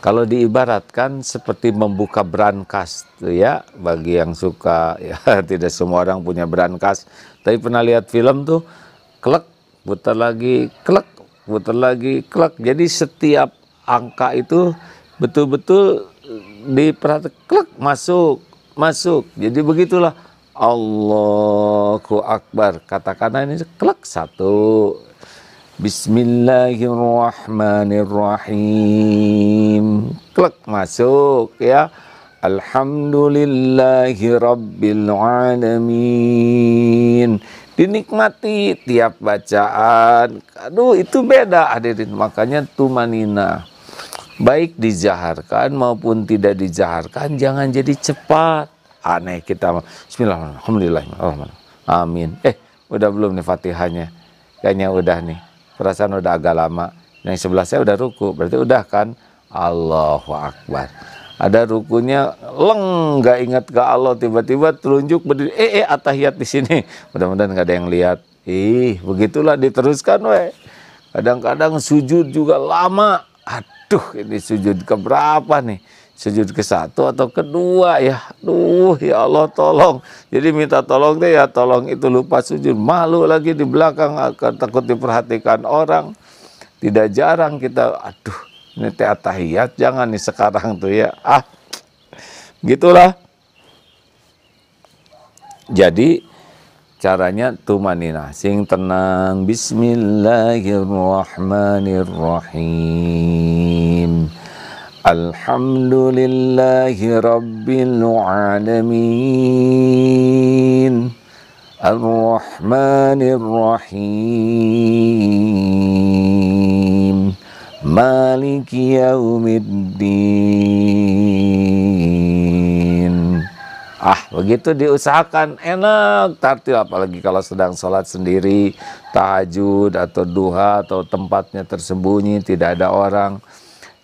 Kalau diibaratkan seperti membuka brankas tuh ya, bagi yang suka ya, tidak semua orang punya brankas, tapi pernah lihat film tuh, klek, putar lagi, klek, putar lagi, klek. Jadi setiap angka itu betul-betul diperhatikan, klek, masuk, masuk. Jadi begitulah, Allahu Akbar. Katakanlah ini klek, satu. Bismillahirrahmanirrahim. Klek, masuk ya. Alhamdulillahi rabbil alamin. Dinikmati tiap bacaan. Aduh, itu beda hadirin. Makanya tumanina, baik dijaharkan maupun tidak dijaharkan, jangan jadi cepat. Aneh kita. Bismillahirrahmanirrahim. Amin. Udah belum nih Fatihahnya? Kayaknya udah nih. Perasaan udah agak lama. Yang sebelah saya udah ruku, berarti udah kan? Allahu Akbar. Ada rukunya, nggak ingat ke Allah, tiba-tiba telunjuk berdiri, atahiyat di sini. Mudah-mudahan nggak ada yang lihat. Begitulah diteruskan, weh. Kadang-kadang sujud juga lama. Aduh, ini sujud keberapa nih? Sujud ke-1 atau kedua ya? Aduh, ya Allah tolong. Jadi minta tolong deh ya, tolong itu lupa sujud. Malu lagi di belakang, takut diperhatikan orang. Tidak jarang kita, aduh, ini tahiyat jangan nih sekarang tuh ya. Gitulah. Jadi caranya tumanina, sing tenang. Bismillahirrahmanirrahim. Alhamdulillahi rabbil alamin. Ar-Rahmanir-Rahim. Maliki yaumiddin. Begitu diusahakan, enak tartil, apalagi kalau sedang sholat sendiri, tahajud atau duha atau tempatnya tersembunyi, tidak ada orang.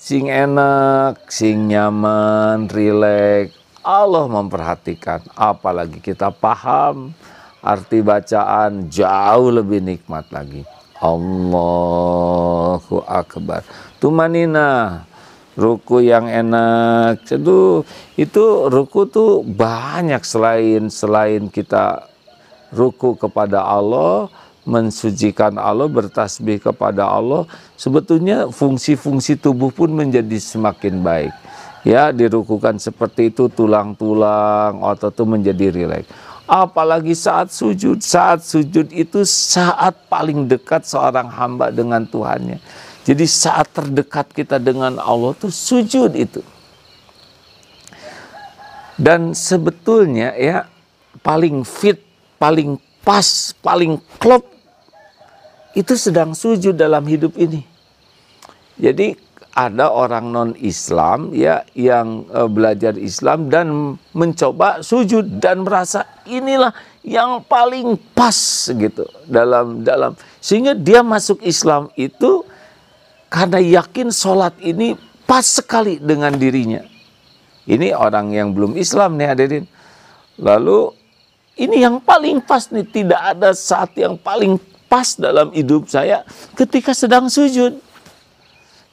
Sing enak, sing nyaman, rileks. Allah memperhatikan, apalagi kita paham arti bacaan, jauh lebih nikmat lagi. Allahu Akbar. Tumanina, ruku yang enak. Itu ruku tuh banyak, selain kita ruku kepada Allah, mensucikan Allah, bertasbih kepada Allah, sebetulnya fungsi-fungsi tubuh pun menjadi semakin baik. Ya, dirukukan seperti itu, tulang-tulang otot itu menjadi rileks. Apalagi saat sujud. Saat sujud itu saat paling dekat seorang hamba dengan Tuhannya. Jadi saat terdekat kita dengan Allah tuh sujud itu. Dan sebetulnya ya, paling fit, paling pas, paling klop itu sedang sujud dalam hidup ini. Jadi ada orang non-Islam ya yang belajar Islam dan mencoba sujud dan merasa inilah yang paling pas gitu dalam sehingga dia masuk Islam itu karena yakin sholat ini pas sekali dengan dirinya. Ini orang yang belum Islam nih hadirin. Lalu ini yang paling pas nih, tidak ada saat yang paling pas dalam hidup saya ketika sedang sujud.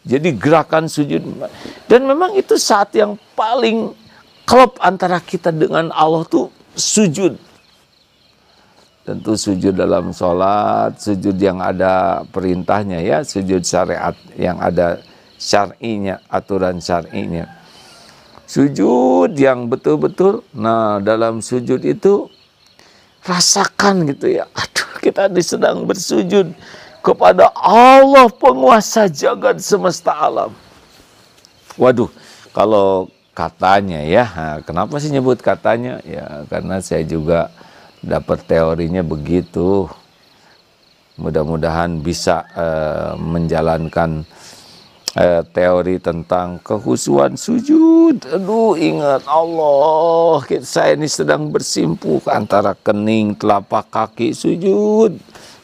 Jadi gerakan sujud, dan memang itu saat yang paling klop antara kita dengan Allah tuh sujud. Tentu sujud dalam sholat, sujud yang ada perintahnya ya, sujud syariat yang ada syar'inya, aturan syar'inya. Sujud yang betul-betul, nah dalam sujud itu rasakan gitu ya, aduh kita sedang bersujud kepada Allah penguasa jagat semesta alam. Waduh, kalau katanya ya, kenapa sih nyebut katanya? Ya karena saya juga dapat teorinya begitu. Mudah-mudahan bisa menjalankan teori tentang kehusuan sujud. Aduh, ingat Allah, saya ini sedang bersimpuh antara kening, telapak kaki, sujud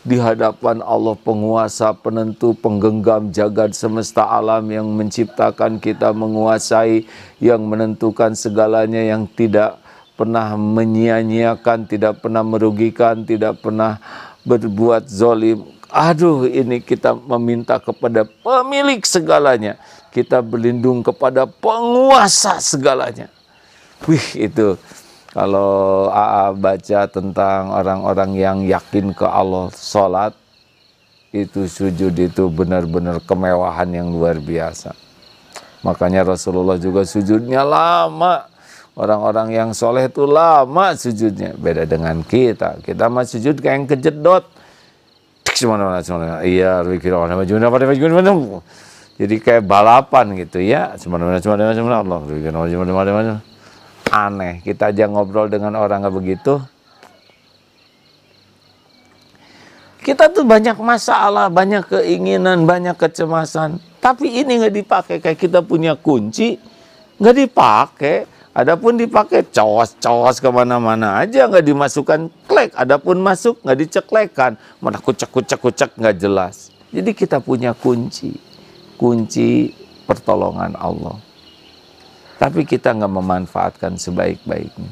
di hadapan Allah penguasa, penentu, penggenggam jagat semesta alam, yang menciptakan kita, menguasai, yang menentukan segalanya, yang tidak pernah menyia-nyiakan, tidak pernah merugikan, tidak pernah berbuat zolim. Aduh, ini kita meminta kepada pemilik segalanya. kita berlindung kepada penguasa segalanya. Wih, itu kalau AA baca tentang orang-orang yang yakin ke Allah, sholat, itu sujud itu benar-benar kemewahan yang luar biasa. Makanya Rasulullah juga sujudnya lama. Orang-orang yang soleh itu lama sujudnya. Beda dengan kita. Kita mah sujud kayak yang kejedot. Iya, jadi kayak balapan gitu ya. Aneh. Kita aja ngobrol dengan orang nggak begitu. Kita tuh banyak masalah, banyak keinginan, banyak kecemasan. Tapi ini nggak dipakai. Kayak kita punya kunci, nggak dipakai. Adapun dipakai cos kemana-mana aja, nggak dimasukkan klek. Adapun masuk nggak diceklekan, mana kucek nggak jelas. Jadi kita punya kunci pertolongan Allah. Tapi kita nggak memanfaatkan sebaik-baiknya.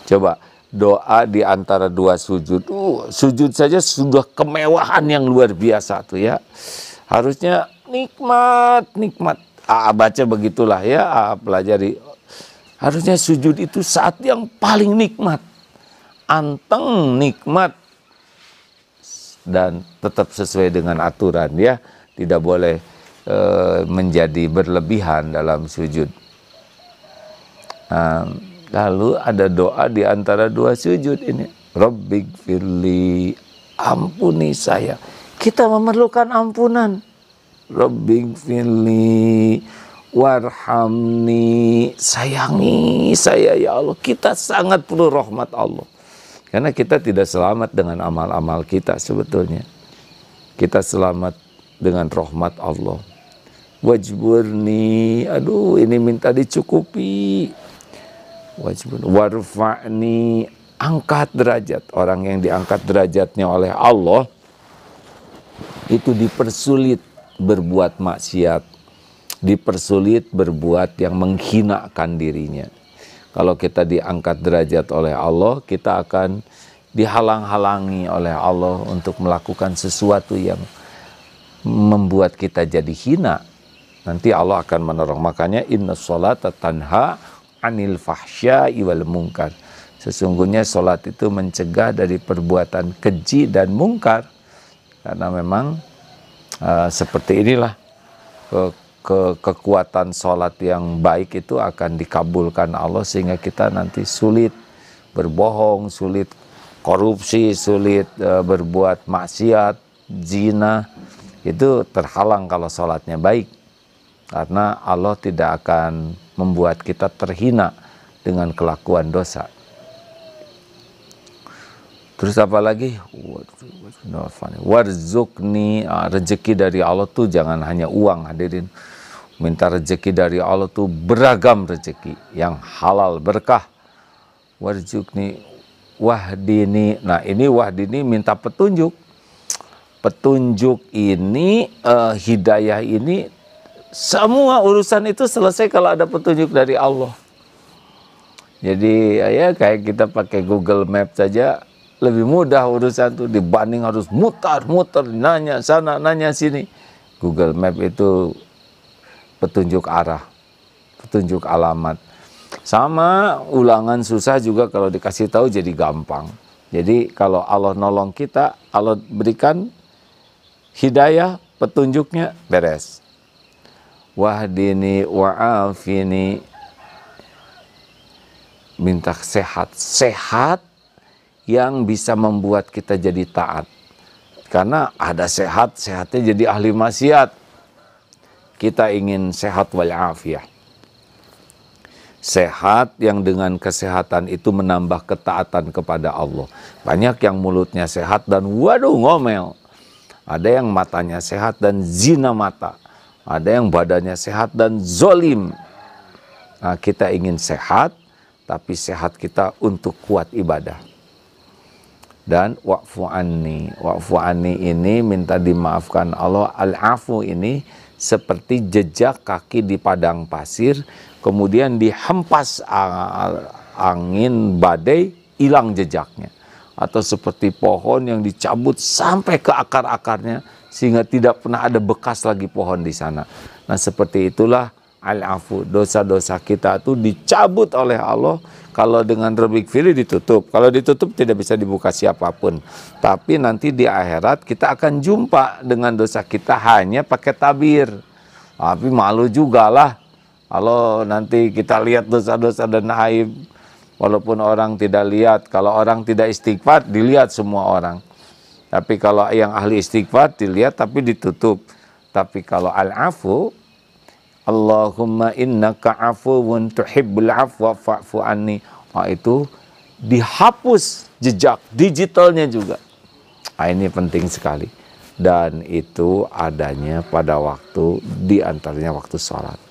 Coba doa di antara dua sujud, sujud saja sudah kemewahan yang luar biasa tuh ya. Harusnya nikmat. Baca begitulah ya, pelajari. Harusnya sujud itu saat yang paling nikmat, anteng, nikmat, dan tetap sesuai dengan aturan ya. Tidak boleh menjadi berlebihan dalam sujud. Lalu ada doa di antara dua sujud ini. Rabbighfirli, ampuni saya. Kita memerlukan ampunan. Rabbighfirli warhamni, sayangi saya ya Allah. Kita sangat perlu rahmat Allah. Karena kita tidak selamat dengan amal-amal kita sebetulnya. Kita selamat dengan rahmat Allah. Wajburni, aduh ini minta dicukupi. Wajburni, warfa'ni, angkat derajat. Orang yang diangkat derajatnya oleh Allah itu dipersulit berbuat maksiat, dipersulit berbuat yang menghinakan dirinya. Kalau kita diangkat derajat oleh Allah, kita akan dihalang-halangi oleh Allah untuk melakukan sesuatu yang membuat kita jadi hina. Nanti Allah akan menolong. Makanya inna sholata tanha anil fahsya'i wal munkar. Sesungguhnya sholat itu mencegah dari perbuatan keji dan mungkar. Karena memang seperti inilah kekuatan sholat yang baik itu akan dikabulkan Allah, sehingga kita nanti sulit berbohong, sulit korupsi, sulit berbuat maksiat, zina. Itu terhalang kalau sholatnya baik, karena Allah tidak akan membuat kita terhina dengan kelakuan dosa. Terus apa lagi? Warzukni, rezeki dari Allah tuh jangan hanya uang, hadirin. Minta rezeki dari Allah tuh beragam rezeki yang halal, berkah. Warzukni wahdini. Nah ini wahdini minta petunjuk. Petunjuk ini, hidayah ini, semua urusan itu selesai kalau ada petunjuk dari Allah. Jadi ya kayak kita pakai Google Map saja, lebih mudah urusan itu dibanding harus mutar-mutar, nanya sana, nanya sini. Google Map itu petunjuk arah, petunjuk alamat. Sama ulangan susah juga kalau dikasih tahu jadi gampang. Jadi kalau Allah nolong kita, Allah berikan hidayah, petunjuknya beres. Wahdini wa'afini, minta sehat yang bisa membuat kita jadi taat. Karena ada sehatnya jadi ahli maksiat. Kita ingin sehat wal-afiyah. Sehat yang dengan kesehatan itu menambah ketaatan kepada Allah. Banyak yang mulutnya sehat dan waduh ngomel. Ada yang matanya sehat dan zina mata. Ada yang badannya sehat dan zolim. Nah, kita ingin sehat, tapi sehat kita untuk kuat ibadah. Dan wa'fu anni ini minta dimaafkan Allah. Al-afu ini seperti jejak kaki di padang pasir, kemudian dihempas angin badai, hilang jejaknya. Atau seperti pohon yang dicabut sampai ke akar-akarnya, sehingga tidak pernah ada bekas lagi pohon di sana. Nah, seperti itulah al-afu, dosa-dosa kita itu dicabut oleh Allah. Kalau dengan rebik fili ditutup, kalau ditutup tidak bisa dibuka siapapun. Tapi nanti di akhirat kita akan jumpa dengan dosa kita hanya pakai tabir. Tapi malu juga lah kalau nanti kita lihat dosa-dosa dan aib. Walaupun orang tidak lihat, kalau orang tidak istighfar dilihat semua orang. Tapi kalau yang ahli istighfar dilihat tapi ditutup. Tapi kalau al-afu, Allahumma innaka afuwun tuhibbul afwa fa'fu anni. Itu dihapus jejak digitalnya juga. Ini penting sekali. Dan itu adanya pada waktu, di antaranya waktu sholat.